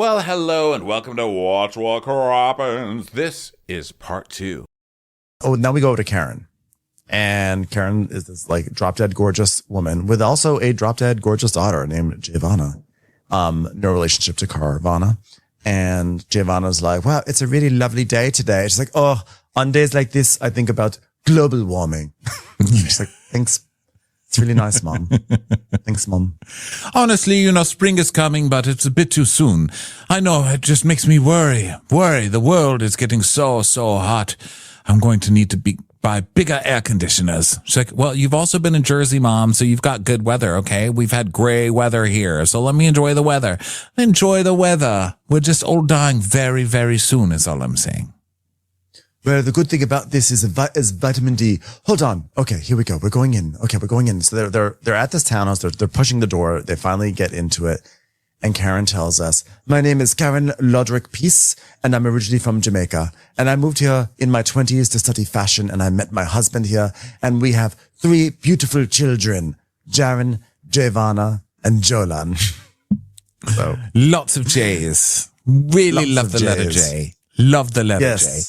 Well, hello and welcome to Watch What Crappens. This is part 2. Oh, now we go over to Karen. And Karen is this drop-dead gorgeous woman with also a drop-dead gorgeous daughter named Giovanna. No relationship to Carvana. And Giovanna's like, wow, it's a really lovely day today. She's like, oh, on days like this, I think about global warming. She's like, thanks. It's really nice, Mom. Thanks, Mom. Honestly, spring is coming, but it's a bit too soon. I know, it just makes me worry. The world is getting so hot. I'm going to need to buy bigger air conditioners. She's like, well, you've also been in Jersey, Mom, so you've got good weather, okay? We've had gray weather here, so let me enjoy the weather. Enjoy the weather. We're just all dying very, very soon is all I'm saying. Well, the good thing about this is vitamin D. Hold on. Okay, here we go. We're going in. Okay, we're going in. So they're at this townhouse. They're pushing the door. They finally get into it. And Karen tells us, my name is Karen Lodrick Peace, and I'm originally from Jamaica. And I moved here in my 20s to study fashion, and I met my husband here. And we have 3 beautiful children, Jaren, Giovanna, and Jolan. So lots of J's. Really love the letter J. Love the letter J.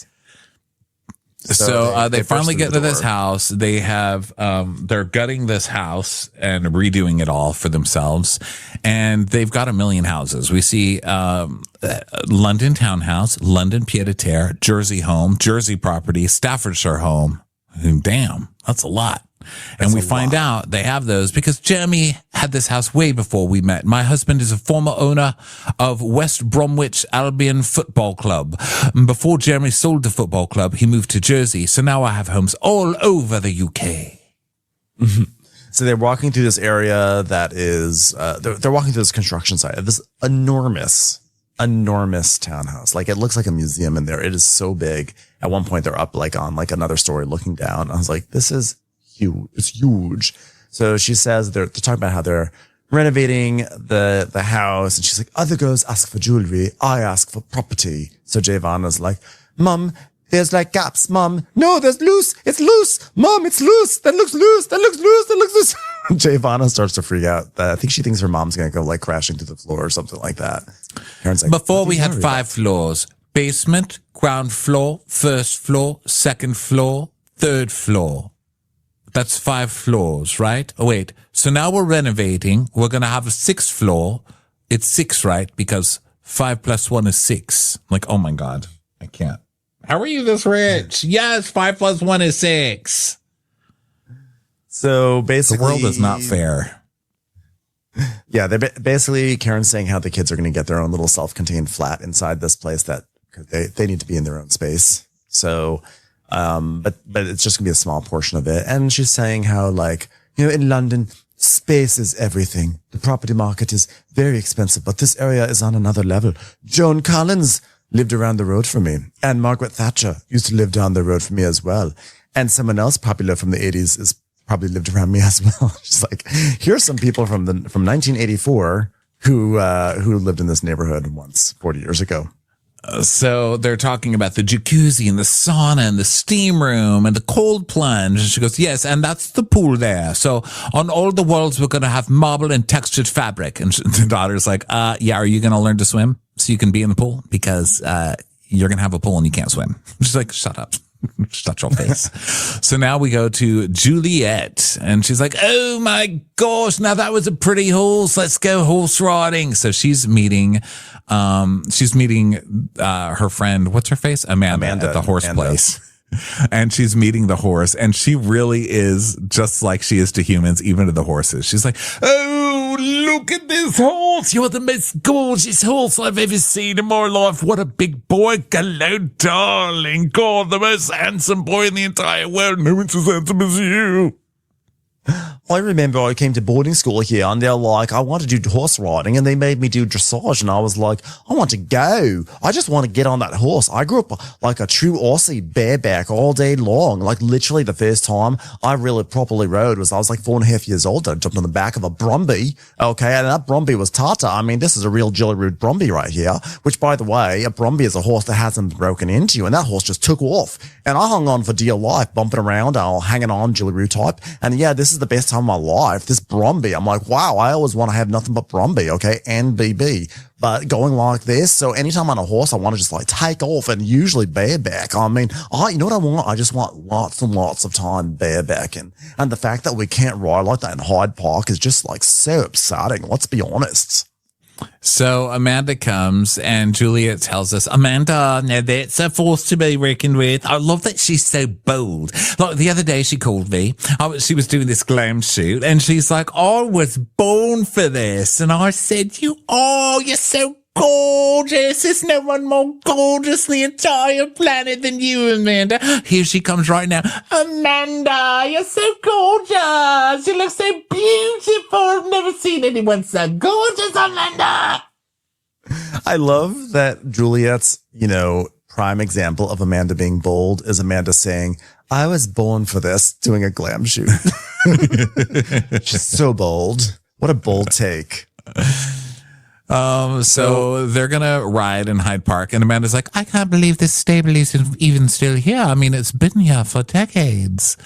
So they finally get to this house. They have, they're gutting this house and redoing it all for themselves. And they've got a million houses. We see, London townhouse, London pied-à-terre, Jersey home, Jersey property, Staffordshire home. Damn, that's a lot. And we find out they have those because Jeremy had this house way before we met. My husband is a former owner of West Bromwich Albion Football Club. Before Jeremy sold the football club, he moved to Jersey. So now I have homes all over the UK. Mm-hmm. So they're walking through this area that is, they're walking through this construction site of this enormous townhouse. Like it looks like a museum in there. It is so big. At one point they're up on another story looking down. I was like, this is huge. It's huge. So she says they're talking about how they're renovating the house. And she's like, other girls ask for jewelry. I ask for property. So Giovanna's like, Mom, there's gaps. Mom, no, there's loose. It's loose. Mom, it's loose. That looks loose. That looks loose. That looks loose. Giovanna starts to freak out. I think she thinks her mom's going to go crashing to the floor or something like that. Karen's like, before we had 5 floors, basement, ground floor, first floor, second floor, third floor. That's 5 floors, right? Oh, wait. So now we're renovating. We're going to have a 6th floor. It's 6, right? Because 5 plus 1 is 6. I'm like, oh my God, I can't. How are you this rich? Yes, 5 plus 1 is 6. So basically, the world is not fair. Yeah, they're basically Karen's saying how the kids are going to get their own little self-contained flat inside this place that they need to be in their own space. So, but it's just gonna be a small portion of it. And she's saying how in London, space is everything. The property market is very expensive, but this area is on another level. Joan Collins lived around the road from me, and Margaret Thatcher used to live down the road from me as well. And someone else popular from the 80s is probably lived around me as well. She's like, here's some people from 1984 who lived in this neighborhood once 40 years ago. So they're talking about the jacuzzi and the sauna and the steam room and the cold plunge. And she goes, yes, and that's the pool there. So on all the walls, we're going to have marble and textured fabric. And the daughter's like, yeah, are you going to learn to swim so you can be in the pool? Because you're going to have a pool and you can't swim. She's like, shut up. Shut your face. So now we go to Juliet, and she's like, oh my gosh, now that was a pretty horse. Let's go horse riding. So she's meeting her friend, what's her face? Amanda at the horse place. And she's meeting the horse, and she really is just like she is to humans, even to the horses. She's like, oh, look at this horse. You're the most gorgeous horse I've ever seen in my life. What a big boy. Hello, darling. God, the most handsome boy in the entire world. No one's as handsome as you. I remember I came to boarding school here and they're like, I want to do horse riding, and they made me do dressage, and I was like, I want to go. I just want to get on that horse. I grew up like a true Aussie bareback all day long. Like literally the first time I really properly rode was I was like 4.5 years old. I jumped on the back of a Brumby. Okay. And that Brumby was Tata. I mean, this is a real Gillyrood Brumby right here, which by the way, a Brumby is a horse that hasn't broken into, and that horse just took off. And I hung on for dear life, bumping around, hanging on, Jillaroo type. And yeah, this is the best time of my life. This Bromby, I'm like, wow, I always want to have nothing but Bromby, okay, and BB. But going like this, so anytime I'm on a horse, I want to just like take off and usually bareback. I mean, you know what I want? I just want lots and lots of time barebacking. And the fact that we can't ride like that in Hyde Park is just like so upsetting. Let's be honest. So Amanda comes and Juliet tells us, Amanda, now that's a force to be reckoned with. I love that she's so bold. Like the other day she called me. She was doing this glam shoot and she's like, I was born for this. And I said, you're so gorgeous. There's no one more gorgeous on the entire planet than you, Amanda. Here she comes right now. Amanda, you're so gorgeous. You look so beautiful. I've never seen anyone so gorgeous, Amanda. I love that Juliet's, prime example of Amanda being bold is Amanda saying, I was born for this, doing a glam shoot. She's so bold. What a bold take. So they're going to ride in Hyde Park and Amanda's like, I can't believe this stable is even still here. I mean, it's been here for decades.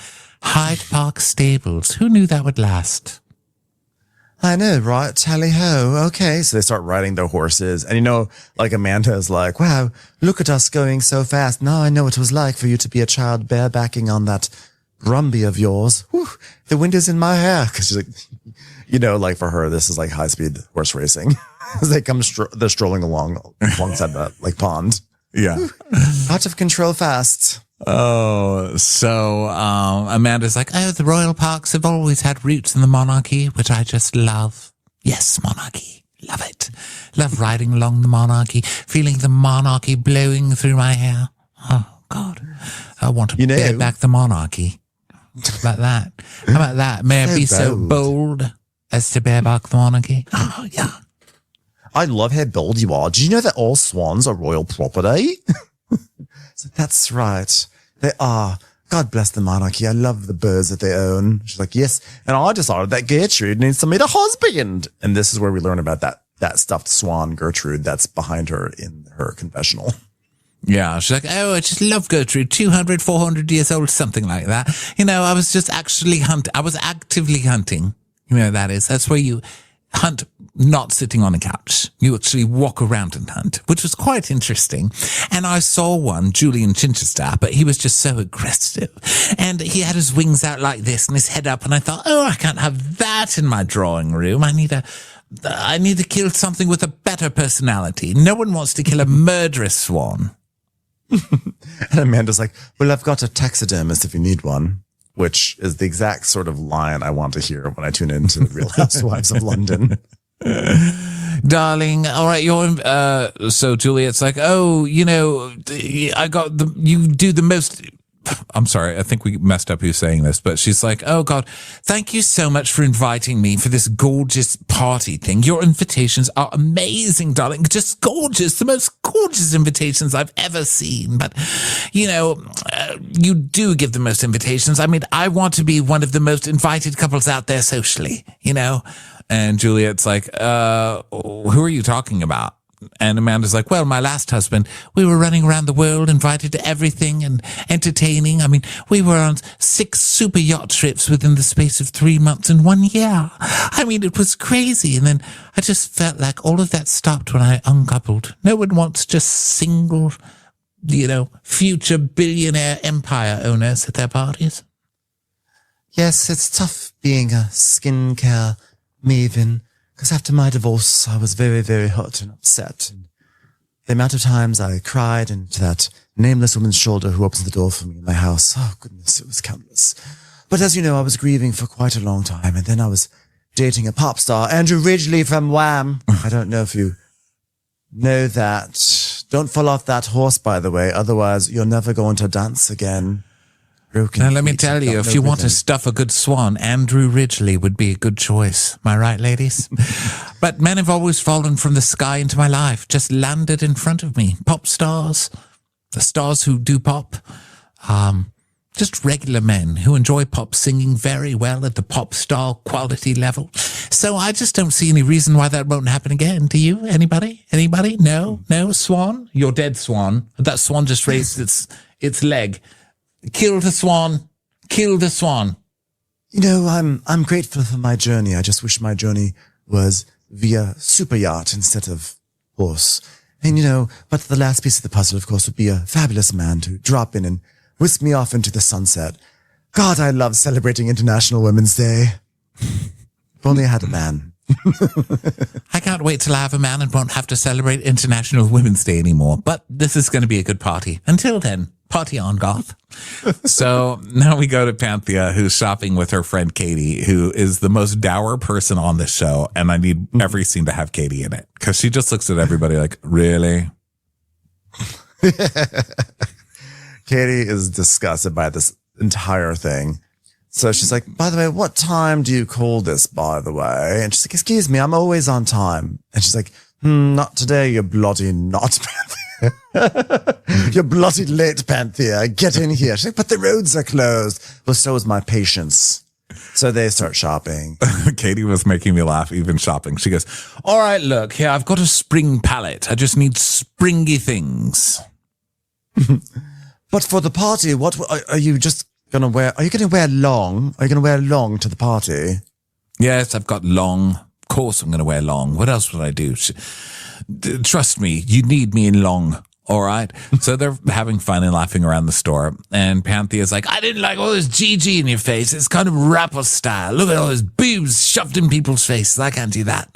Hyde Park Stables. Who knew that would last? I know, right? Tally ho. Okay. So they start riding their horses and Amanda is like, wow, look at us going so fast. Now I know what it was like for you to be a child barebacking on that Brumby of yours. Whew, the wind is in my hair. Cause she's like, for her, this is like high speed horse racing. As they come, they're strolling alongside that like pond. Yeah. Out of control fast. Oh, so Amanda's like, the royal parks have always had roots in the monarchy, which I just love. Yes, monarchy. Love it. Love riding along the monarchy, feeling the monarchy blowing through my hair. Oh, God. I want to get back the monarchy. How about that? How about that? May I be so bold as to bear back the monarchy? Oh, yeah. I love how bold you are. Did you know that all swans are royal property? So that's right. They are. God bless the monarchy. I love the birds that they own. She's like, yes. And I decided that Gertrude needs to meet a husband. And this is where we learn about that stuffed swan Gertrude that's behind her in her confessional. Yeah, she's like, I just love Gertrude, 200, 400 years old, something like that. I was just actually I was actively hunting. That is. That's where you hunt, not sitting on a couch. You actually walk around and hunt, which was quite interesting. And I saw one, Julian Chichester, but he was just so aggressive. And he had his wings out like this and his head up. And I thought, I can't have that in my drawing room. I need to kill something with a better personality. No one wants to kill a murderous swan. And Amanda's like, well, I've got a taxidermist if you need one. Which is the exact sort of line I want to hear when I tune into the Real Housewives of London. Darling, all right, so Juliet's like, you do the most, I'm sorry, I think we messed up who's saying this, but she's like, oh God, thank you so much for inviting me for this gorgeous party thing. Your invitations are amazing, darling. Just gorgeous. The most gorgeous invitations I've ever seen. But, you do give the most invitations. I mean, I want to be one of the most invited couples out there socially, And Juliet's like, who are you talking about? And Amanda's like, well, my last husband, we were running around the world, invited to everything and entertaining. I mean, we were on 6 super yacht trips within the space of 3 months and 1 year. I mean, it was crazy. And then I just felt like all of that stopped when I uncoupled. No one wants just single, future billionaire empire owners at their parties. Yes, it's tough being a skincare maven. Because after my divorce, I was very, very hurt and upset. And the amount of times I cried into that nameless woman's shoulder who opens the door for me in my house, oh goodness, it was countless. But as you know, I was grieving for quite a long time. And then I was dating a pop star, Andrew Ridgeley from Wham. I don't know if you know that. Don't fall off that horse, by the way. Otherwise, you're never going to dance again. Now, let me tell you, if you want to stuff a good swan, Andrew Ridgeley would be a good choice. Am I right, ladies? But men have always fallen from the sky into my life, just landed in front of me. Pop stars, the stars who do pop, just regular men who enjoy pop singing very well at the pop star quality level. So I just don't see any reason why that won't happen again. Do you? Anybody? Anybody? No? Swan? You're dead, Swan. That swan just raised its leg. Kill the swan. Kill the swan. You know, I'm grateful for my journey. I just wish my journey was via super yacht instead of horse. And, you know, but the last piece of the puzzle, of course, would be a fabulous man to drop in and whisk me off into the sunset. God, I love celebrating International Women's Day. If only I had a man. I can't wait till I have a man and won't have to celebrate International Women's Day anymore. But this is going to be a good party. Until then, party on, Goth. So now we go to Panthea, who's shopping with her friend Katie, who is the most dour person on the show. And I need every scene to have Katie in it because she just looks at everybody like, really? Katie is disgusted by this entire thing. So she's like, by the way, what time do you call this, by the way? And she's like, excuse me, I'm always on time. And she's like, not today, you bloody not, Panthea. You're bloody late, Panthea. Get in here. She's like, but the roads are closed. Well, so is my patience. So they start shopping. Katie was making me laugh even shopping. She goes, all right, look, here, I've got a spring palette. I just need springy things. But for the party, what are you just going to wear? Are you going to wear long? Are you going to wear long to the party? Yes, I've got long. Of course I'm going to wear long. What else would I do? Trust me, you need me in long. All right. So they're having fun and laughing around the store. And Panthea's like, I didn't like all this GG in your face. It's kind of rapper style. Look at all those boobs shoved in people's faces. I can't do that.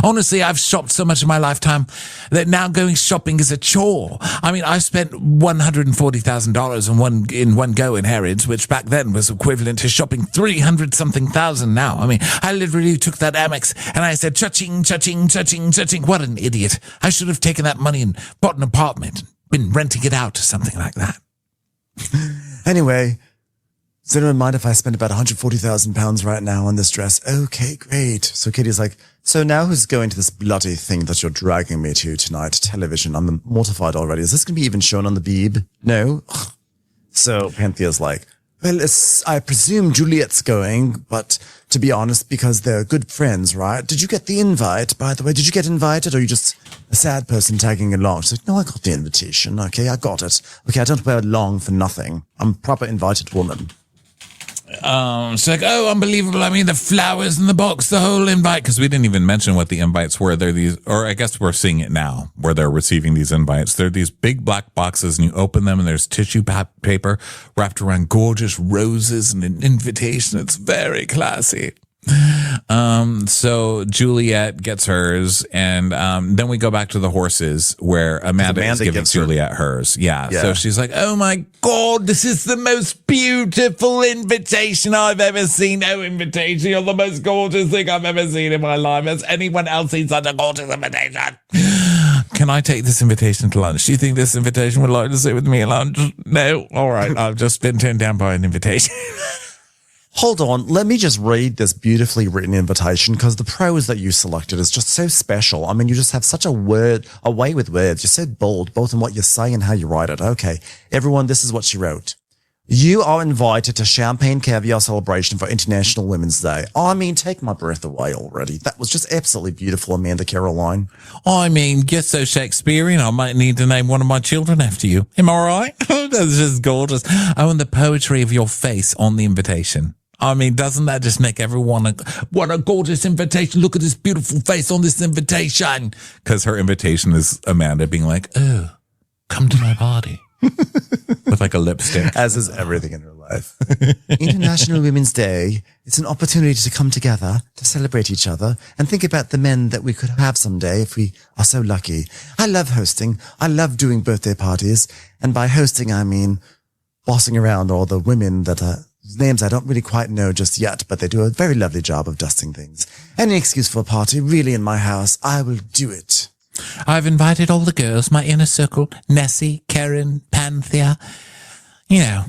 Honestly, I've shopped so much in my lifetime that now going shopping is a chore. I mean, I spent $140,000 in one go in Harrods, which back then was equivalent to shopping 300-something thousand now. I mean, I literally took that Amex and I said, cha-ching, cha-ching, cha-ching, cha-ching. What an idiot. I should have taken that money and bought an apartment. Been renting it out or something like that. Anyway, does anyone mind if I spend about £140,000 right now on this dress? Okay, great. So Katie's like, so now who's going to this bloody thing that you're dragging me to tonight? Television. I'm mortified already. Is this going to be even shown on the Beeb? No. Ugh. So Panthea's like, well, I presume Juliet's going, but to be honest, because they're good friends, right? Did you get the invite, by the way? Did you get invited, or are you just a sad person tagging along? She's like, no, I got the invitation. Okay, I got it. Okay, I don't wear long for nothing. I'm a proper invited woman. She's like, oh, unbelievable. I mean, the flowers in the box, the whole invite. Because we didn't even mention what the invites were. They're these, or I guess we're seeing it now, where they're receiving these invites. They're these big black boxes, and you open them, and there's tissue paper wrapped around gorgeous roses and an invitation. It's very classy. So Juliet gets hers, and then we go back to the horses where Amanda is giving Juliet hers. Yeah. So she's like, oh my God, this is the most beautiful invitation I've ever seen. No invitation. You're the most gorgeous thing I've ever seen in my life. Has anyone else seen such a gorgeous invitation? Can I take this invitation to lunch? Do you think this invitation would like to sit with me at lunch? No? All right. I've just been turned down by an invitation. Hold on, let me just read this beautifully written invitation, because the prose that you selected is just so special. I mean, you just have such a way with words. You're so bold, both in what you say and how you write it. Okay, everyone, this is what she wrote. You are invited to champagne caviar celebration for International Women's Day. I mean, take my breath away already. That was just absolutely beautiful, Amanda Caroline. I mean, you're so Shakespearean, I might need to name one of my children after you. Am I right? That's just gorgeous. Oh, and the poetry of your face on the invitation. I mean, doesn't that just make everyone what a gorgeous invitation? Look at this beautiful face on this invitation. Because her invitation is Amanda being like, oh, come to my party. With like a lipstick. As is everything in her life. International Women's Day. It's an opportunity to come together, to celebrate each other, and think about the men that we could have someday if we are so lucky. I love hosting. I love doing birthday parties. And by hosting, I mean bossing around all the women that are names I don't really quite know just yet, but they do a very lovely job of dusting things. Any excuse for a party, really, in my house, I will do it. I've invited all the girls, my inner circle, Nessie, Karen, Panthea, you know,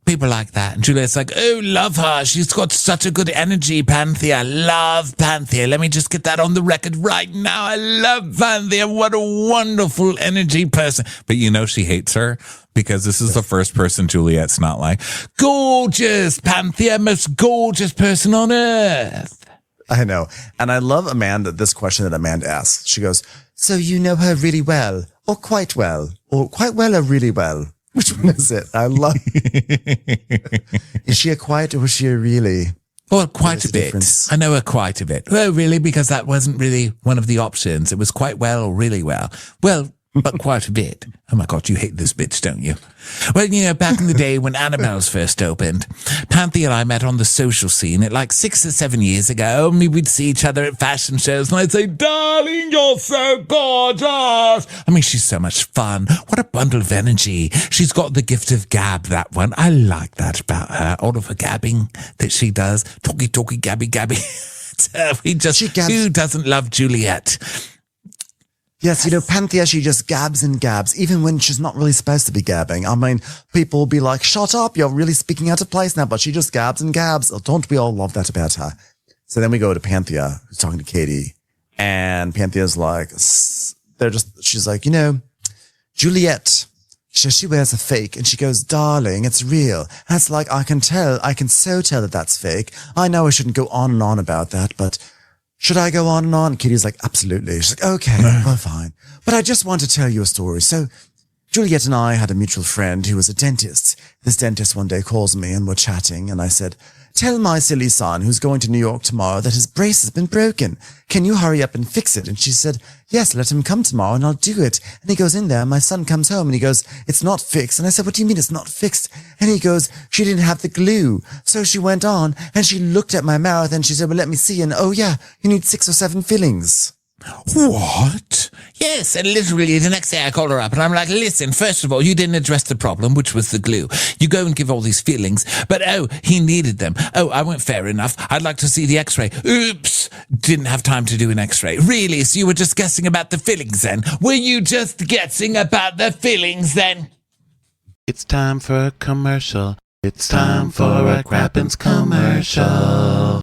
people like that. And Juliet's like, oh, love her. She's got such a good energy, Panthea. Love Panthea. Let me just get that on the record right now. I love Panthea. What a wonderful energy person. But you know she hates her because this is the first person Juliet's not like, gorgeous, Panthea, most gorgeous person on earth. I know. And I love Amanda, this question that Amanda asks. She goes, so you know her really well, or quite well, or really well? Which one is it? I love. Is she a quiet or is she a really? Well, quite a bit. Difference? I know her quite a bit. Oh, really? Because that wasn't really one of the options. It was quite well or really well. Well, but quite a bit. Oh my God, you hate this bitch, don't you? Well, back in the day when Annabelle's first opened, Panthea and I met on the social scene at like 6 or 7 years ago. And we'd see each other at fashion shows and I'd say, darling, you're so gorgeous. I mean, she's so much fun. What a bundle of energy. She's got the gift of gab, that one. I like that about her. All of her gabbing that she does. Talky, gabby. Who doesn't love Juliet? Yes, Panthea, she just gabs and gabs, even when she's not really supposed to be gabbing. I mean, people will be like, shut up, you're really speaking out of place now, but she just gabs and gabs. Oh, don't we all love that about her? So then we go to Panthea, who's talking to Katie, and Panthea's like, she's like, Juliet, she wears a fake, and she goes, darling, it's real. And it's like, I can so tell that that's fake. I know I shouldn't go on and on about that, but should I go on and on? Kitty's like, absolutely. She's like, okay, well, fine. But I just want to tell you a story. So Juliet and I had a mutual friend who was a dentist. This dentist one day calls me and we're chatting and I said, tell my silly son who's going to New York tomorrow that his brace has been broken. Can you hurry up and fix it? And she said, yes, let him come tomorrow and I'll do it. And he goes in there and my son comes home and he goes, it's not fixed. And I said, what do you mean it's not fixed? And he goes, she didn't have the glue. So she went on and she looked at my mouth and she said, well, let me see. And oh yeah, you need 6 or 7 fillings. What? Yes, and literally the next day I called her up and I'm like, listen, first of all, you didn't address the problem, which was the glue. You go and give all these feelings, but he needed them. Oh, I went fair enough. I'd like to see the x-ray. Oops, didn't have time to do an x-ray. Really? So you were just guessing about the fillings then? Were you just guessing about the fillings then? It's time for a commercial. It's time for a Crappens commercial.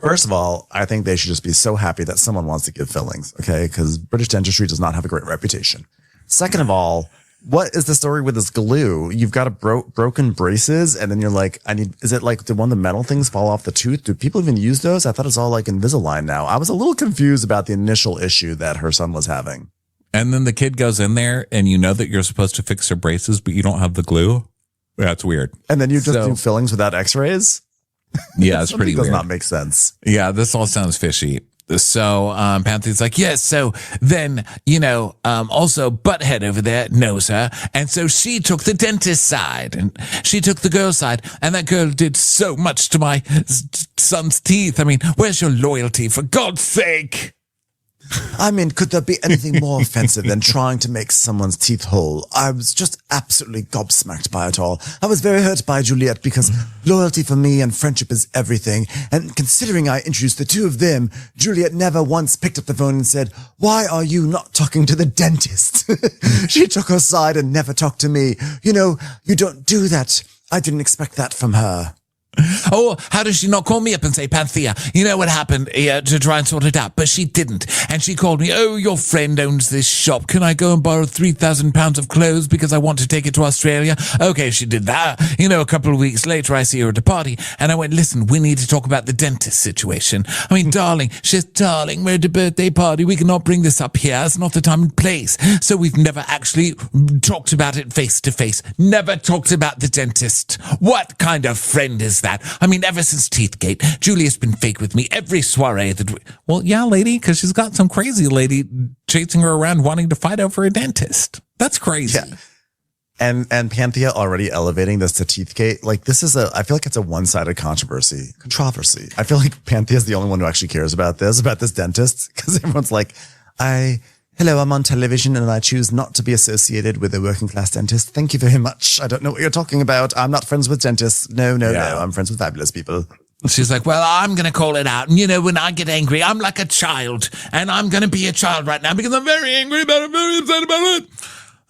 First of all, I think they should just be so happy that someone wants to give fillings, okay? Because British dentistry does not have a great reputation. Second of all, what is the story with this glue? You've got a broken braces, and then you're like, is it like, did one of the metal things fall off the tooth? Do people even use those? I thought it's all like Invisalign now. I was a little confused about the initial issue that her son was having. And then the kid goes in there, and you know that you're supposed to fix her braces, but you don't have the glue? That's weird. And then you just do fillings without x-rays? Yeah, it's pretty weird. Does not make sense. Yeah, this all sounds fishy. So Panthea's like, yes, so then, also Butthead over there knows her. And so she took the dentist side and she took the girl's side. And that girl did so much to my son's teeth. I mean, where's your loyalty, for God's sake? I mean, could there be anything more offensive than trying to make someone's teeth whole? I was just absolutely gobsmacked by it all. I was very hurt by Juliet because loyalty for me and friendship is everything. And considering I introduced the two of them, Juliet never once picked up the phone and said, why are you not talking to the dentist? She took her side and never talked to me. You don't do that. I didn't expect that from her. Oh, how does she not call me up and say, Panthea, you know what happened to try and sort it out? But she didn't. And she called me, oh, your friend owns this shop. Can I go and borrow £3,000 of clothes because I want to take it to Australia? Okay, she did that. A couple of weeks later, I see her at a party and I went, listen, we need to talk about the dentist situation. I mean, darling, we're at a birthday party. We cannot bring this up here. It's not the time and place. So we've never actually talked about it face to face. Never talked about the dentist. What kind of friend is that? I mean, ever since Teethgate, Julia's been fake with me every soiree well, yeah, lady, because she's got some crazy lady chasing her around wanting to fight over a dentist. That's crazy. Yeah. And Panthea already elevating this to Teethgate. Like, I feel like it's a one-sided controversy. I feel like Panthea's the only one who actually cares about this dentist, because everyone's like, hello, I'm on television and I choose not to be associated with a working class dentist. Thank you very much. I don't know what you're talking about. I'm not friends with dentists. No. I'm friends with fabulous people. She's like, well, I'm going to call it out. And when I get angry, I'm like a child. And I'm going to be a child right now because I'm very angry about it, very upset about it.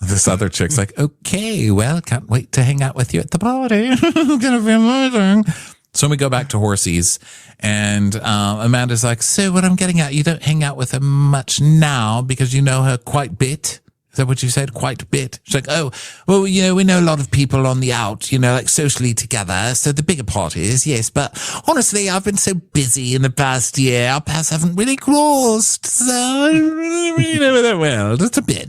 This other chick's like, okay, well, can't wait to hang out with you at the party. It's going to be amazing. So we go back to Horsey's, and Amanda's like, so what I'm getting at, you don't hang out with her much now because you know her quite bit. Is that what you said? Quite a bit. She's like, oh, well, we know a lot of people on the out, like socially together. So the bigger parties, yes. But honestly, I've been so busy in the past year. Our paths haven't really crossed. So I don't really know that well. Just a bit.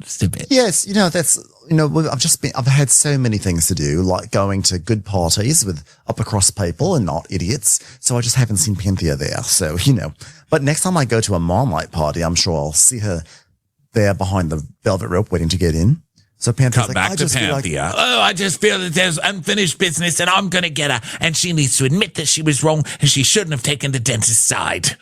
Stupid. Yes, I've had so many things to do, like going to good parties with upper crust people and not idiots. So I just haven't seen Panthea there. So, but next time I go to a Marmite party, I'm sure I'll see her there behind the velvet rope waiting to get in. So Panthea's Cut back to Panthea. I just feel that there's unfinished business and I'm going to get her. And she needs to admit that she was wrong and she shouldn't have taken the dentist's side.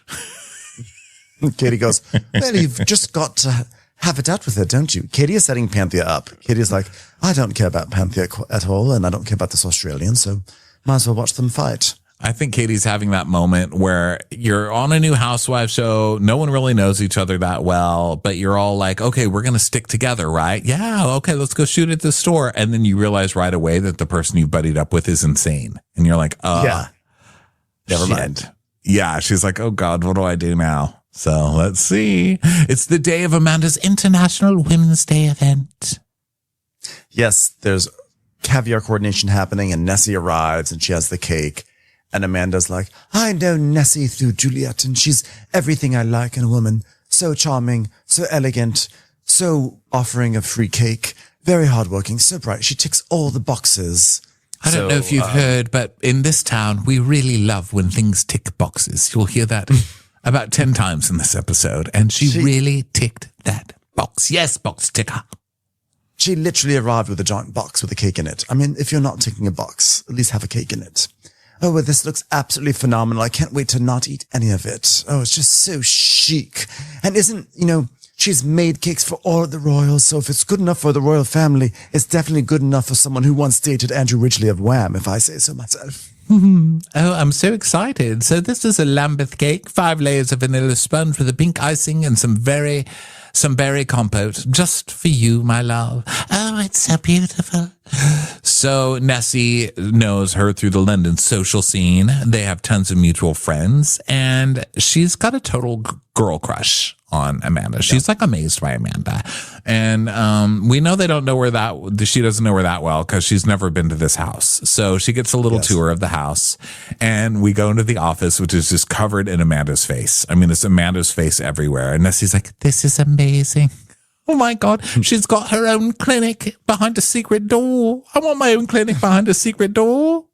Katie goes, well, you've just got to have it out with her, don't you? Katie is setting Panthea up. Katie is like, I don't care about Panthea at all, and I don't care about this Australian, so might as well watch them fight. I think Katie's having that moment where you're on a new housewife show. No one really knows each other that well, but you're all like, okay, we're going to stick together, right? Yeah. Okay. Let's go shoot at the store. And then you realize right away that the person you buddied up with is insane. And you're like, yeah, never shit. mind. Yeah. She's like, oh God, what do I do now? So let's see. It's the day of Amanda's International Women's Day event. Yes. There's caviar coordination happening and Nessie arrives and she has the cake. And Amanda's like, I know Nessie through Juliet, and she's everything I like in a woman. So charming, so elegant, so offering a free cake, very hardworking, so bright. She ticks all the boxes. I don't know if you've heard, but in this town, we really love when things tick boxes. You'll hear that about 10 times in this episode. And she really ticked that box. Yes, box ticker. She literally arrived with a giant box with a cake in it. I mean, if you're not ticking a box, at least have a cake in it. Oh, well, this looks absolutely phenomenal. I can't wait to not eat any of it. Oh, it's just so chic. And she's made cakes for all the royals. So if it's good enough for the royal family, it's definitely good enough for someone who once dated Andrew Ridgeley of Wham, if I say so myself. Oh, I'm so excited. So this is a Lambeth cake, 5 layers of vanilla sponge with a pink icing and some berry compote just for you, my love. Oh, it's so beautiful. So Nessie knows her through the London social scene. They have tons of mutual friends, and she's got a total girl crush on Amanda. She's like amazed by Amanda. And we know they don't know her she doesn't know her that well because she's never been to this house. So she gets a little tour of the house, and we go into the office, which is just covered in Amanda's face. I mean, it's Amanda's face everywhere. And Nessie's like, this is amazing. Oh my God, she's got her own clinic behind a secret door. I want my own clinic behind a secret door.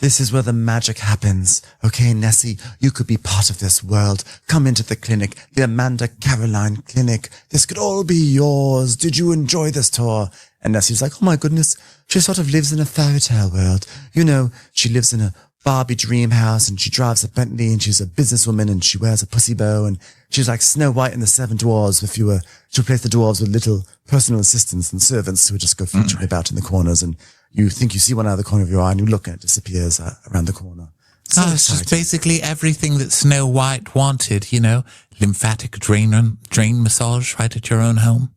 This is where the magic happens. Okay, Nessie, you could be part of this world. Come into the clinic, the Amanda Caroline Clinic. This could all be yours. Did you enjoy this tour? And Nessie's like, oh my goodness, she sort of lives in a fairy tale world. She lives in a Barbie dream house and she drives a Bentley and she's a businesswoman and she wears a pussy bow and she's like Snow White and the 7 dwarves if you were to replace the dwarves with little personal assistants and servants who would just go featuring about in the corners, and you think you see one out of the corner of your eye and you look and it disappears around the corner. So it's just basically everything that Snow White wanted, lymphatic drain massage right at your own home.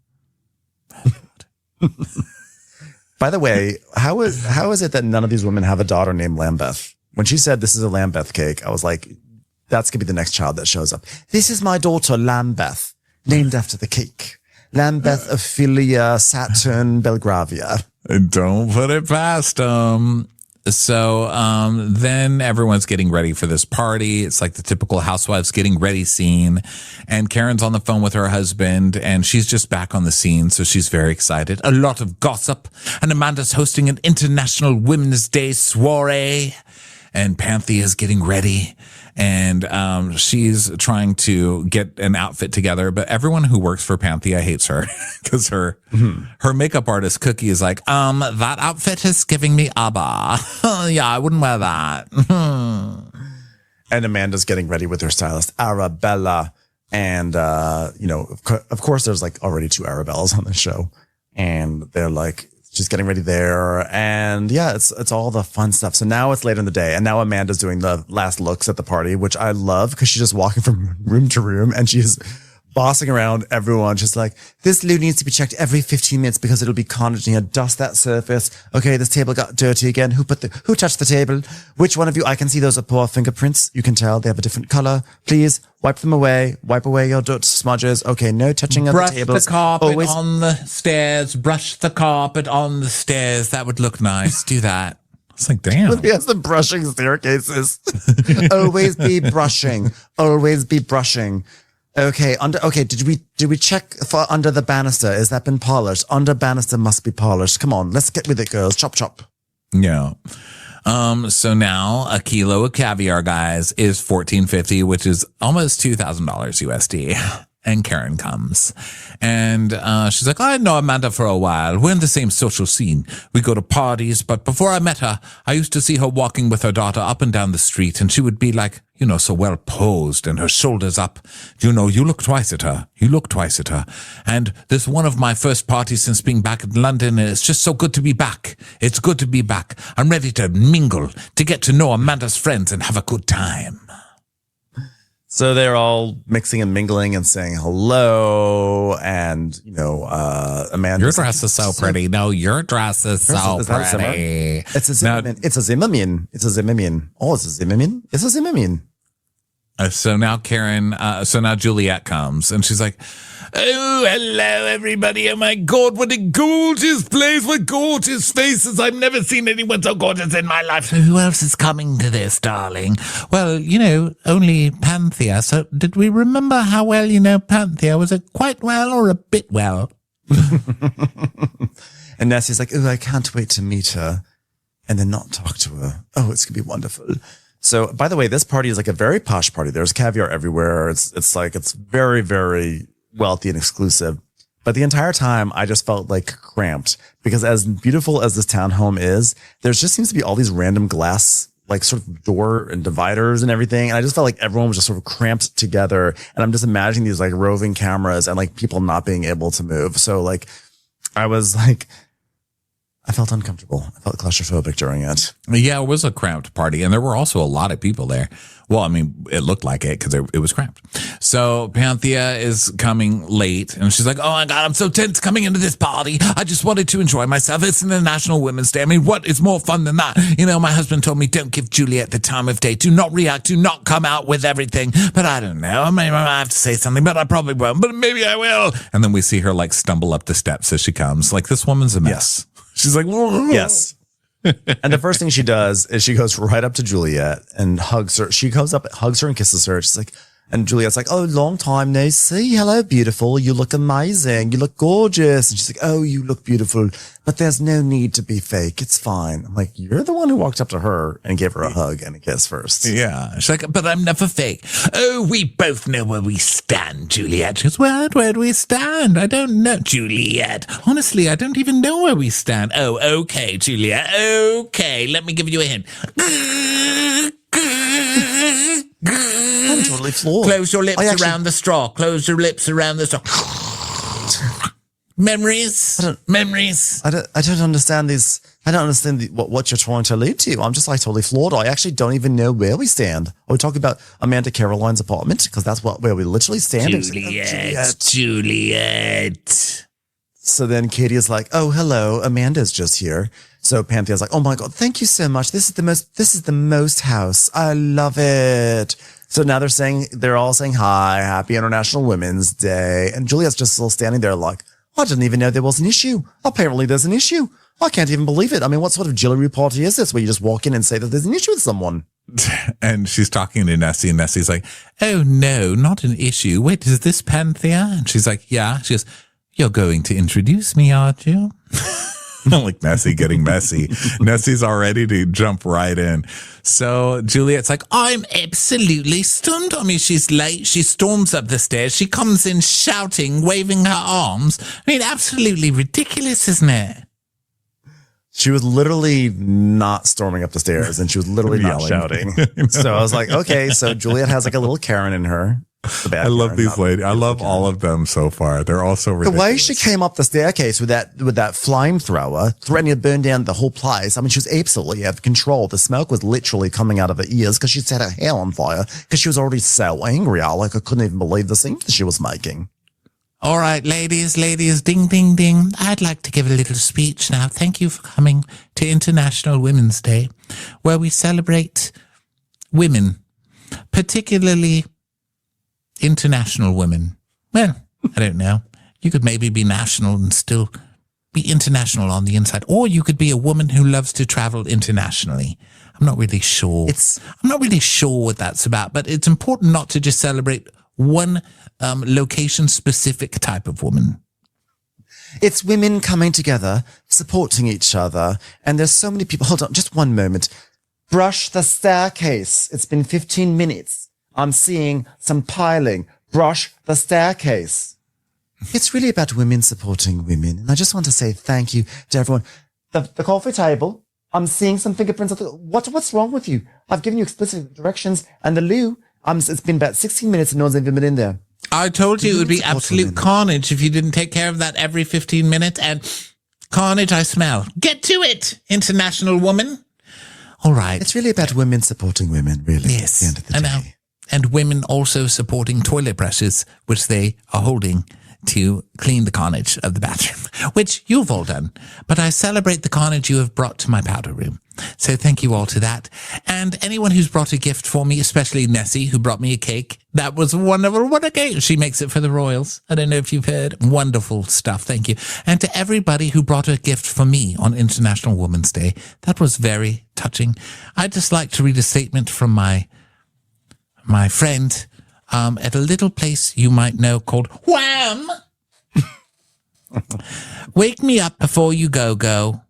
By the way, how is it that none of these women have a daughter named Lambeth? When she said this is a Lambeth cake, I was like, that's going to be the next child that shows up. This is my daughter, Lambeth, named after the cake. Lambeth, Ophelia, Saturn, Belgravia. Don't put it past them. So then everyone's getting ready for this party. It's like the typical housewives getting ready scene. And Karen's on the phone with her husband, and she's just back on the scene, so she's very excited. A lot of gossip. And Amanda's hosting an International Women's Day soiree. And Panthea is getting ready. And she's trying to get an outfit together, but everyone who works for Panthea hates her because her makeup artist Cookie is like, that outfit is giving me ABBA. Yeah, I wouldn't wear that. And Amanda's getting ready with her stylist Arabella, and of course there's like already 2 Arabellas on the show, and they're like, she's getting ready there. And yeah, it's all the fun stuff. So now it's later in the day, and now Amanda's doing the last looks at the party, which I love because she's just walking from room to room and she's bossing around everyone. Just like, this loo needs to be checked every 15 minutes because it'll be carnage. Dust that surface. Okay, this table got dirty again. Who touched the table? Which one of you? I can see those are poor fingerprints. You can tell they have a different color. Please wipe them away. Wipe away your dirt smudges. Okay, no touching of the tables. Brush the carpet on the stairs. Brush the carpet on the stairs. That would look nice. Do that. It's like, damn. He has the brushing staircases. Always be brushing. Always be brushing. Okay, did we check for under the banister? Has that been polished? Under banister must be polished. Come on, let's get with it, girls. Chop, chop. Yeah. So now a kilo of caviar, guys, is $14.50, which is almost $2,000 USD. And Karen comes and she's like, I know Amanda for a while. We're in the same social scene. We go to parties, but before I met her, I used to see her walking with her daughter up and down the street, and she would be like, so well posed and her shoulders up. You look twice at her. You look twice at her. And this one of my first parties since being back in London, and it's just so good to be back. It's good to be back. I'm ready to mingle, to get to know Amanda's friends and have a good time. So they're all mixing and mingling and saying hello. And, Amanda. Your dress is so pretty. No, your dress is so pretty. It's a Zimmerman. It's a Zimmerman. It's a Zimmerman. Oh, it's a Zimmerman. It's a Zimmerman. So now Juliet comes and she's like, oh, hello, everybody. Oh, my God, what a gorgeous place. What gorgeous faces. I've never seen anyone so gorgeous in my life. So who else is coming to this, darling? Well, only Panthea. So did we remember how well Panthea? Was it quite well or a bit well? And Nessie's like, oh, I can't wait to meet her and then not talk to her. Oh, it's going to be wonderful. So, by the way, this party is like a very posh party. There's caviar everywhere. It's very, very wealthy and exclusive. But the entire time, I just felt like cramped because as beautiful as this townhome is, there just seems to be all these random glass, like sort of door and dividers and everything. And I just felt like everyone was just sort of cramped together. And I'm just imagining these like roving cameras and like people not being able to move. So like, I felt uncomfortable. I felt claustrophobic during it. Yeah, it was a cramped party. And there were also a lot of people there. Well, I mean, it looked like it because it was cramped. So Panthea is coming late and she's like, oh my God, I'm so tense coming into this party. I just wanted to enjoy myself. It's International Women's Day. I mean, what is more fun than that? My husband told me, don't give Juliet the time of day. Do not react. Do not come out with everything. But I don't know. I mean, I have to say something, but I probably won't. But maybe I will. And then we see her like stumble up the steps as she comes. Like, this woman's a mess. Yes. She's like, whoa. Yes. And the first thing she does is she goes right up to Juliet and hugs her. She goes up, hugs her and kisses her. She's like, and Juliet's like, oh, long time no see. Hello, beautiful. You look amazing. You look gorgeous. And she's like, oh, you look beautiful, but there's no need to be fake. It's fine. I'm like, you're the one who walked up to her and gave her a hug and a kiss first. Yeah. She's like, but I'm never fake. Oh, we both know where we stand, Juliet. She goes, where do we stand? I don't know, Juliet. Honestly, I don't even know where we stand. Oh, okay, Juliet. Okay. Let me give you a hint. I'm totally floored. Close your lips around the straw. Close your lips around the straw. Memories. I don't understand these. I don't understand what you're trying to allude to. I'm just like totally floored. I actually don't even know where we stand. Are we talking about Amanda Caroline's apartment? Because that's where we literally stand. Juliet. So then Katie is like, oh, hello. Amanda's just here. So Panthea's like, oh my God, thank you so much. This is the most house. I love it. So now they're all saying hi, happy International Women's Day. And Juliet's just still standing there like, I didn't even know there was an issue. Apparently there's an issue. I can't even believe it. I mean, what sort of jewelry party is this where you just walk in and say that there's an issue with someone? And she's talking to Nessie and Nessie's like, oh no, not an issue. Wait, is this Panthea? And she's like, yeah. She goes, you're going to introduce me, aren't you? Like Nessie getting messy. Nessie's all ready to jump right in. So Juliet's like, I'm absolutely stunned. I mean, she's late. She storms up the stairs. She comes in shouting, waving her arms. I mean, absolutely ridiculous, isn't it? She was literally not storming up the stairs and she was literally not shouting. So I was like, okay, so Juliet has like a little Karen in her. I love these ladies. I love all of them so far. They're all so ridiculous. The way she came up the staircase with that flamethrower, threatening to burn down the whole place. I mean, she was absolutely out of control. The smoke was literally coming out of her ears because she set her hair on fire because she was already so angry. I couldn't even believe the scene that she was making. All right, ladies, ding, ding, ding. I'd like to give a little speech now. Thank you for coming to International Women's Day, where we celebrate women, particularly international women. Well, I don't know. You could maybe be national and still be international on the inside. Or you could be a woman who loves to travel internationally. I'm not really sure. I'm not really sure what that's about, but it's important not to just celebrate one location-specific type of woman. It's women coming together, supporting each other, and there's so many people. Hold on, just one moment. Brush the staircase. It's been 15 minutes. I'm seeing some piling. Brush the staircase. It's really about women supporting women, and I just want to say thank you to everyone. The coffee table. I'm seeing some fingerprints. What's wrong with you? I've given you explicit directions, and the loo. It's been about 16 minutes, and no one's even been in there. I told you it would be absolute carnage if you didn't take care of that every 15 minutes, and carnage I smell. Get to it, international woman. All right. It's really about women supporting women, really. Yes. At the end of the day. And women also supporting toilet brushes, which they are holding to clean the carnage of the bathroom, which you've all done. But I celebrate the carnage you have brought to my powder room. So thank you all to that. And anyone who's brought a gift for me, especially Nessie, who brought me a cake. That was wonderful. What a cake. She makes it for the royals. I don't know if you've heard. Wonderful stuff. Thank you. And to everybody who brought a gift for me on International Women's Day. That was very touching. I'd just like to read a statement from my friend at a little place you might know called Wham! Wake me up before you go.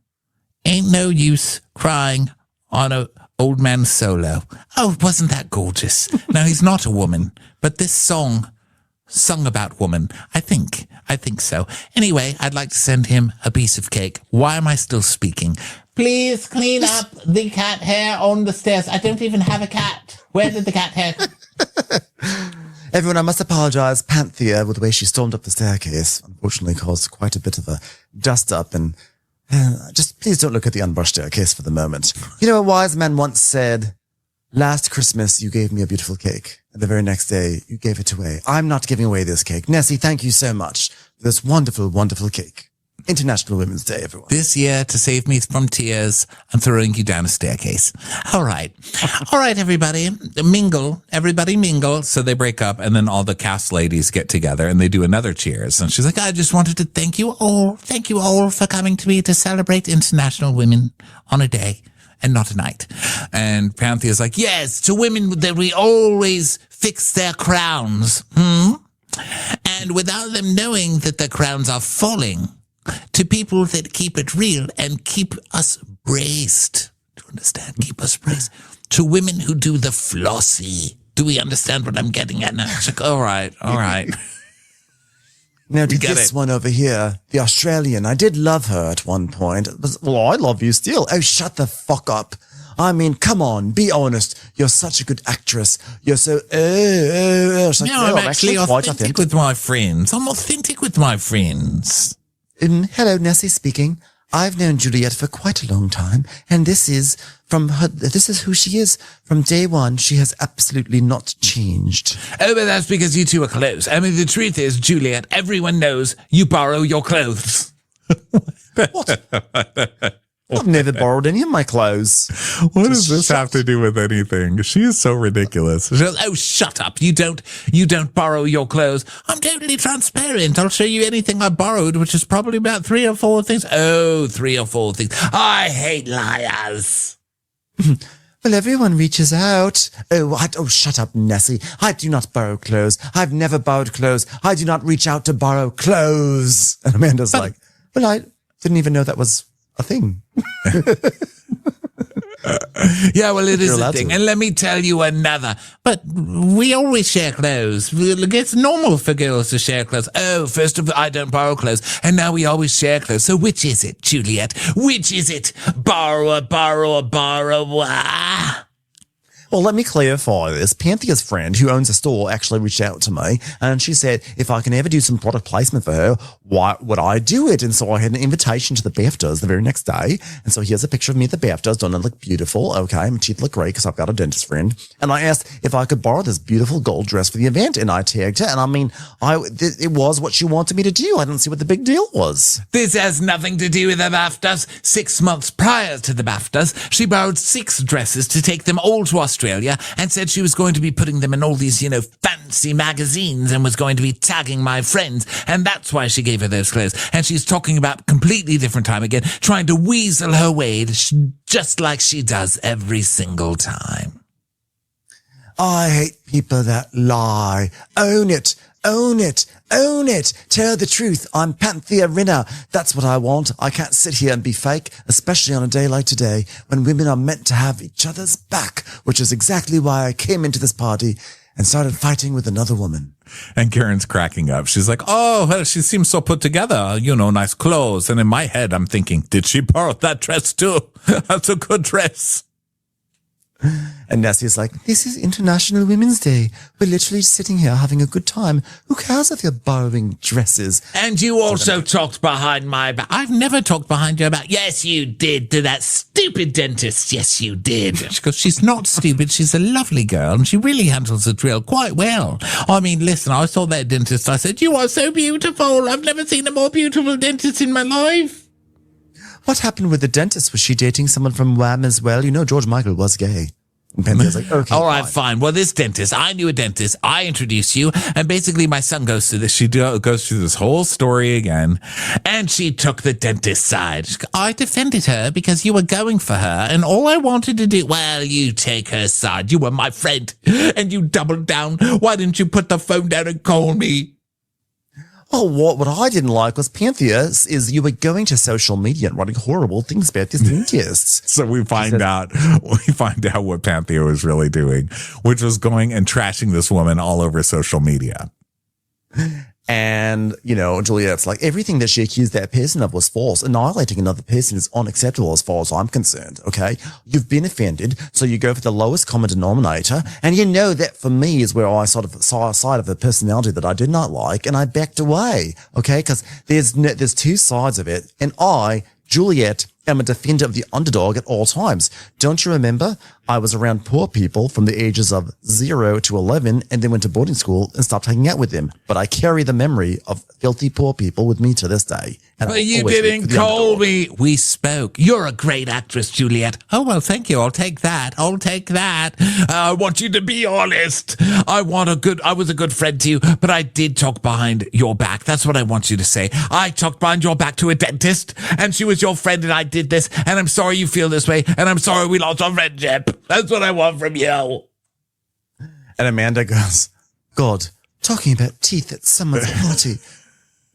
Ain't no use crying on a old man solo. Oh, wasn't that gorgeous? Now, he's not a woman, but this song sung about woman. I think so. Anyway, I'd like to send him a piece of cake. Why am I still speaking? Please clean up the cat hair on the stairs. I don't even have a cat. Where did the cat hair? Everyone, I must apologize. Panthea, with the way she stormed up the staircase, unfortunately caused quite a bit of a dust up, and just please don't look at the unbrushed staircase for the moment. You know, a wise man once said, last Christmas you gave me a beautiful cake, and the very next day you gave it away. I'm not giving away this cake. Nessie, thank you so much for this wonderful, wonderful cake. International Women's Day, everyone. This year, to save me from tears, I'm throwing you down a staircase. All right, everybody, mingle. Everybody mingle. So they break up, and then all the cast ladies get together, and they do another cheers. And she's like, I just wanted to thank you all for coming to me to celebrate International Women on a day and not a night. And Panthea's like, yes, to women that we always fix their crowns. And without them knowing that their crowns are falling, to people that keep it real and keep us braced. Do you understand? Keep us braced. To women who do the flossy. Do we understand what I'm getting at now? It's like, all right. Now, to this one over here, the Australian, I did love her at one point. Well, I love you still. Oh, shut the fuck up. I mean, come on, be honest. You're such a good actress. You're so, Like, I'm actually authentic with my friends. I'm authentic with my friends. Hello, Nessie speaking. I've known Juliet for quite a long time, and this is who she is. From day one, she has absolutely not changed. Oh, but that's because you two are close. I mean, the truth is, Juliet, everyone knows you borrow your clothes. What? I've never borrowed any of my clothes. What does this have to do with anything? She is so ridiculous. She goes, oh, shut up. You don't borrow your clothes. I'm totally transparent. I'll show you anything I borrowed, which is probably about 3 or 4 things. Oh, 3 or 4 things. I hate liars. Well, everyone reaches out. Oh, shut up, Nessie. I do not borrow clothes. I've never borrowed clothes. I do not reach out to borrow clothes. And Amanda's like, well, I didn't even know that was a thing. Yeah, well, it is a thing. And let me tell you another. But we always share clothes. It's normal for girls to share clothes. Oh, first of all, I don't borrow clothes. And now we always share clothes. So which is it, Juliet? Which is it? Borrower. Well, let me clarify this. Panthea's friend, who owns a store, actually reached out to me, and she said if I can ever do some product placement for her, why would I do it? And so I had an invitation to the BAFTAs the very next day. And so here's a picture of me at the BAFTAs. Don't I look beautiful? Okay, my teeth look great because I've got a dentist friend. And I asked if I could borrow this beautiful gold dress for the event, and I tagged her. And I mean, it was what she wanted me to do. I didn't see what the big deal was. This has nothing to do with the BAFTAs. 6 months prior to the BAFTAs, she borrowed 6 dresses to take them all to Australia and said she was going to be putting them in all these, fancy magazines and was going to be tagging my friends. And that's why she gave her those clothes. And she's talking about completely different time again, trying to weasel her way just like she does every single time. I hate people that lie. Own it. Own it. Own it. Tell the truth. I'm Panthea Rinner. That's what I want. I can't sit here and be fake, especially on a day like today when women are meant to have each other's back, which is exactly why I came into this party and started fighting with another woman. And Karen's cracking up. She's like, oh, well, she seems so put together, nice clothes. And in my head, I'm thinking, did she borrow that dress too? That's a good dress. And Nessie's like, this is International Women's Day. We're literally sitting here having a good time. Who cares if you're borrowing dresses? And you also talked behind my back. I've never talked behind your back. Yes, you did, to that stupid dentist. Yes, you did. She goes, she's not stupid. She's a lovely girl, and she really handles the drill quite well. I mean, listen, I saw that dentist. I said, you are so beautiful. I've never seen a more beautiful dentist in my life. What happened with the dentist? Was she dating someone from Wham as well? George Michael was gay. And Panthea's like, okay. All right, fine. Well, this dentist, I knew a dentist. I introduced you. And basically my son goes through this. She goes through this whole story again. And she took the dentist's side. I defended her because you were going for her. And all I wanted to do, well, you take her side. You were my friend. And you doubled down. Why didn't you put the phone down and call me? Oh, what I didn't like was Panthea is you were going to social media and writing horrible things about this dentist. So we find out what Panthea was really doing, which was going and trashing this woman all over social media. And, Juliet's like, everything that she accused that person of was false. Annihilating another person is unacceptable as far as I'm concerned, okay? You've been offended, so you go for the lowest common denominator. And that for me is where I sort of saw a side of the personality that I did not like, and I backed away, okay? Because there's two sides of it. And I, Juliet, am a defender of the underdog at all times. Don't you remember? I was around poor people from the ages of 0 to 11 and then went to boarding school and stopped hanging out with them. But I carry the memory of filthy poor people with me to this day. But you didn't call me. We spoke. You're a great actress, Juliet. Oh, well, thank you. I'll take that. I want you to be honest. I was a good friend to you, but I did talk behind your back. That's what I want you to say. I talked behind your back to a dentist, and she was your friend, and I did this, and I'm sorry you feel this way, and I'm sorry we lost our friendship. That's what I want from you. And Amanda goes, God, talking about teeth at someone's party.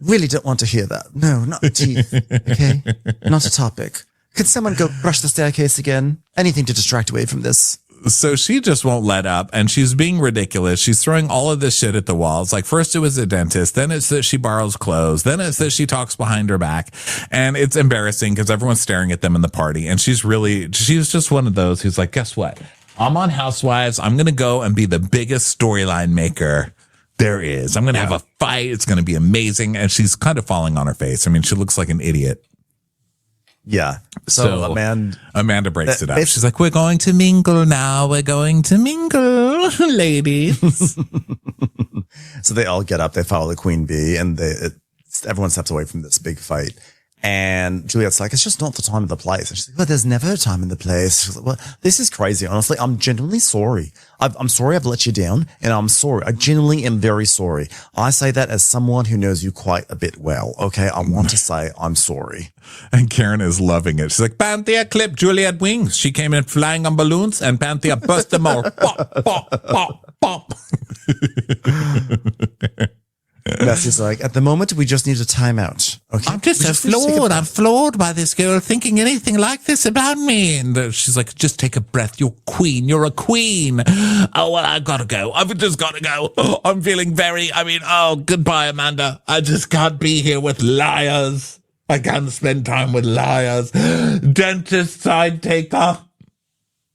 Really don't want to hear that. No, not teeth. Okay? Not a topic. Could someone go brush the staircase again? Anything to distract away from this. So she just won't let up, and she's being ridiculous. She's throwing all of this shit at the walls. Like, first it was a dentist, then it's that she borrows clothes, then it's that she talks behind her back. And it's embarrassing because everyone's staring at them in the party. And she's just one of those who's like, guess what? I'm on Housewives. I'm going to go and be the biggest storyline maker there is. I'm going to have a fight. It's going to be amazing. And she's kind of falling on her face. I mean, she looks like an idiot. Yeah. So Amanda breaks it up. She's like, we're going to mingle now. We're going to mingle, ladies. So they all get up. They follow the queen bee, and everyone steps away from this big fight. And Juliet's like, it's just not the time or the place. And she's like, well, there's never a time in the place. She's like, well, this is crazy. Honestly, I'm genuinely sorry. I'm sorry I've let you down, and I'm sorry. I genuinely am very sorry. I say that as someone who knows you quite a bit well. Okay. I want to say I'm sorry. And Karen is loving it. She's like, Panthea clipped Juliet wings. She came in flying on balloons, and Panthea burst them all. Pop, pop, pop, pop. Nessie's like, at the moment, we just need a timeout. Okay. I'm just so floored. I'm floored by this girl thinking anything like this about me. And she's like, just take a breath. You're queen. You're a queen. Oh, well, I've got to go. I've just got to go. I'm feeling goodbye, Amanda. I just can't be here with liars. I can't spend time with liars. Dentist side taker.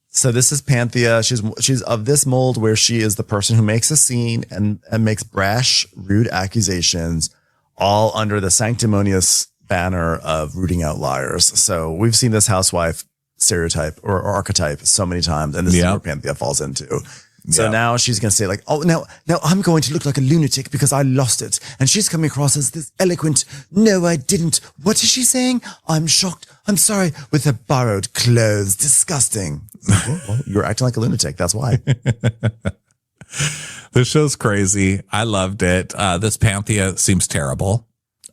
So this is Panthea. She's of this mold where she is the person who makes a scene and makes brash, rude accusations, all under the sanctimonious banner of rooting out liars. So we've seen this housewife stereotype or archetype so many times, and this is where Panthea falls into. So now she's going to say like, oh, now I'm going to look like a lunatic because I lost it. And she's coming across as this eloquent, no, I didn't. What is she saying? I'm shocked. I'm sorry. With her borrowed clothes. Disgusting. Well, you're acting like a lunatic. That's why. This show's crazy. I loved it. This Panthea seems terrible.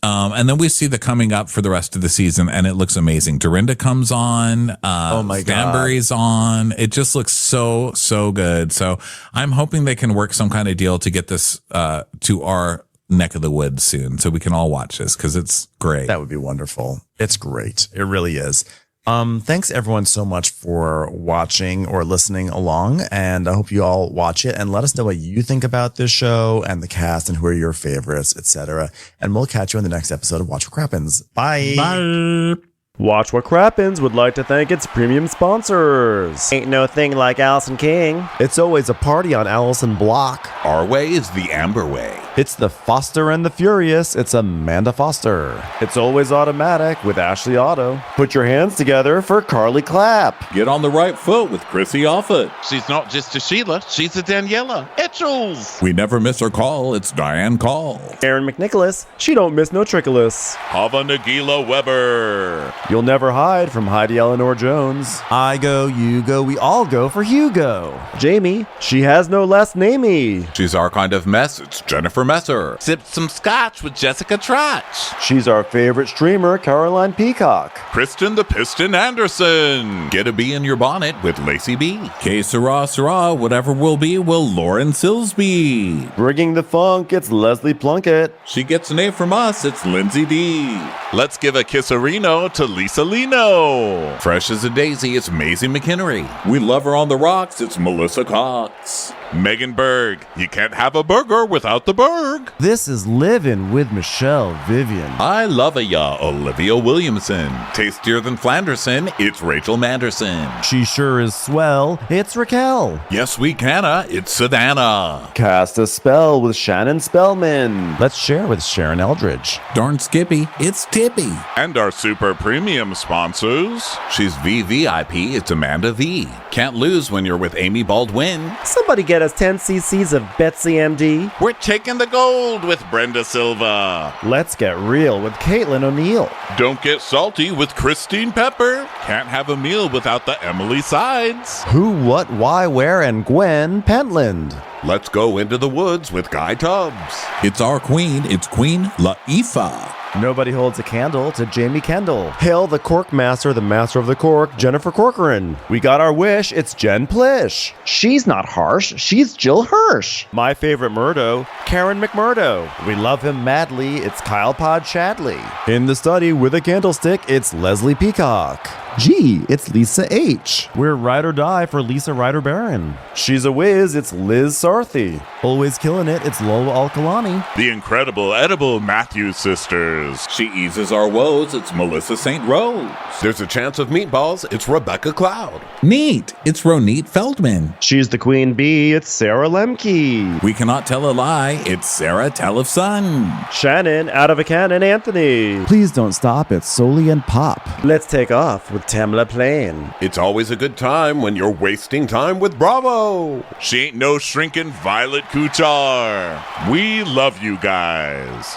And then we see the coming up for the rest of the season, and it looks amazing. Dorinda comes on. Oh my God. Stanbury's on. It just looks so good. So I'm hoping they can work some kind of deal to get this to our neck of the woods soon, so we can all watch this because it's great. That would be wonderful. It's great. It really is. Thanks everyone so much for watching or listening along, and I hope you all watch it and let us know what you think about this show and the cast and who are your favorites, etc. And we'll catch you in the next episode of Watch What Crappens. Bye. Bye. Watch What Crappens would like to thank its premium sponsors. Ain't no thing like Allison King. It's always a party on Allison Block. Our way is the Amber way. It's the Foster and the Furious. It's Amanda Foster. It's always automatic with Ashley Auto. Put your hands together for Carly Clapp. Get on the right foot with Chrissy Offit. She's not just a Sheila, she's a Daniela. Etchels. We never miss her call. It's Diane Call. Aaron McNicholas. She don't miss no trickolas. Hava Nagila Weber. You'll never hide from Heidi Eleanor Jones. I go, you go, we all go for Hugo. Jamie. She has no last namey. She's our kind of mess. It's Jennifer Messer. Sipped some scotch with Jessica Trotch. She's our favorite streamer, Caroline Peacock. Kristen the Piston Anderson. Get a bee in your bonnet with Lacey B. K Sarah, whatever will be, will Lauren Silsby. Bringing the funk, it's Leslie Plunkett. She gets an A from us. It's Lindsay D. Let's give a kisserino to Lisa Lino. Fresh as a daisy, it's Maisie McHenry. We love her on the rocks. It's Melissa Cox. Megan Berg. You can't have a burger without the Berg. This is Living with Michelle Vivian. I love ya, Olivia Williamson. Tastier than Flanderson, it's Rachel Manderson. She sure is swell. It's Raquel. Yes, we canna, it's Savannah. Cast a spell with Shannon Spellman. Let's share with Sharon Eldridge. Darn Skippy, it's Tippy. And our super premium sponsors. She's VVIP, it's Amanda V. Can't lose when you're with Amy Baldwin. Somebody get us 10 cc's of Betsy MD. We're taking the gold with Brenda Silva. Let's get real with Caitlin O'Neill. Don't get salty with Christine Pepper. Can't have a meal without the Emily Sides. Who, what, why, where, and Gwen Pentland. Let's go into the woods with Guy Tubbs. It's our queen, it's Queen Laifa. Nobody holds a candle to Jamie Kendall. Hail the Cork Master, the Master of the Cork, Jennifer Corcoran. We got our wish, it's Jen Plish. She's not harsh, she's Jill Hirsch. My favorite Murdo, Karen McMurdo. We love him madly, it's Kyle Pod Shadley. In the study with a candlestick, it's Leslie Peacock. Gee, it's Lisa H. We're ride or die for Lisa Ryder Barron. She's a whiz, it's Liz Sarthy. Always killing it, it's Lola Alkalani. The incredible edible Matthews sisters. She eases our woes, it's Melissa St. Rose. There's a chance of meatballs, it's Rebecca Cloud. Neat, it's Ronit Feldman. She's the queen bee, it's Sarah Lemke. We cannot tell a lie, it's Sarah Tellefson. Shannon, out of a cannon, Anthony. Please don't stop, it's Soli and Pop. Let's take off with Tamla Plain. It's always a good time when you're wasting time with Bravo. She ain't no shrinking Violet Kuchar. We love you guys.